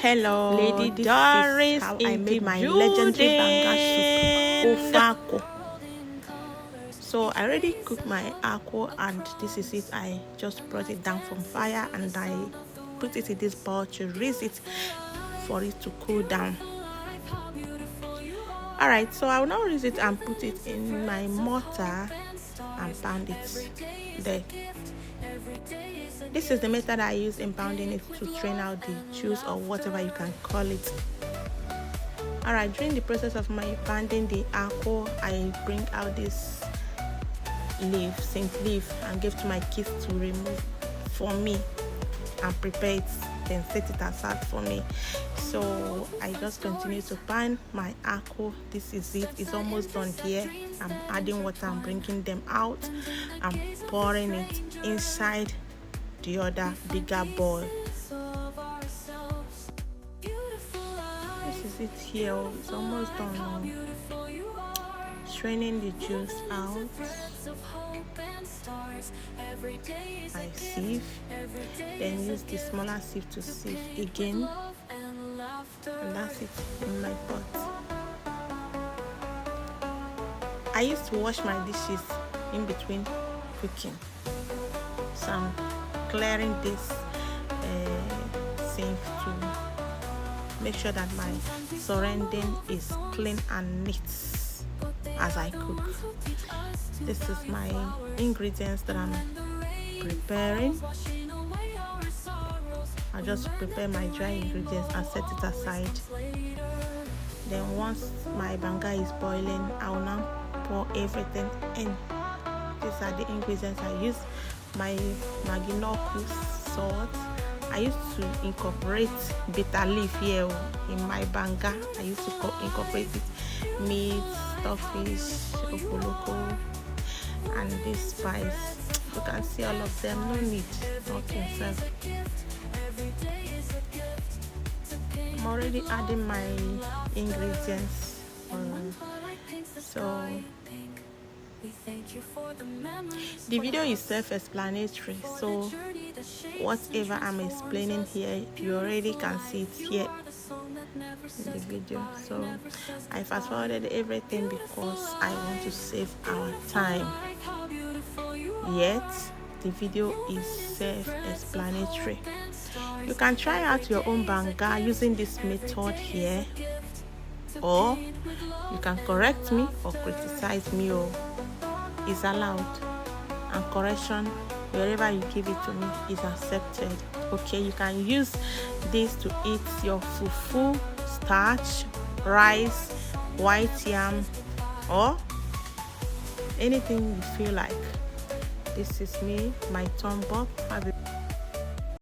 Hello, Lady Doris. How I made my legendary banga soup, akwu. So I already cooked my akwu, and this is it. I just brought it down from fire and I put it in this bowl to raise it for it to cool down. Alright, so I will now raise it and put it in my mortar and pound it there. This is the method I use in pounding it to strain out the juice or whatever you can call it. Alright, during the process of my pounding the akwu, I bring out this leaf, scent leaf, and give to my kids to remove for me and prepare it, then set it aside for me. So I just continue to pan my akwu. This is it. It's almost done here. I'm adding water and bringing them out. I'm pouring it inside the other bigger bowl. This is it here. It's almost done now. Straining the juice out. I sieve, then use the smaller sieve to sieve again, and that's it in my pot. I used to wash my dishes in between cooking, so I'm clearing this sink to make sure that my surrounding is clean and neat as I cook. This is my ingredients that I'm preparing. I just prepare my dry ingredients and set it aside. Then once my banga is boiling, I will now pour everything in. These are the ingredients I use. My maginoku salt. I used to incorporate bitter leaf here in my banga. I used to incorporate it. Meat, stockfish, okoloko, and this spice. You can see all of them. No need, nothing else. I'm already adding my ingredients. So the video is self-explanatory, so whatever I'm explaining here, you already can see it here in the video. So I fast forwarded everything because I want to save our time. Yet the video is self-explanatory. You can try out your own banga using this method here, or you can correct me or criticize me. Is allowed, and correction wherever you give it to me is accepted. Okay, you can use this to eat your fufu, starch, rice, white yam, or anything you feel like. This is me, my thumb up.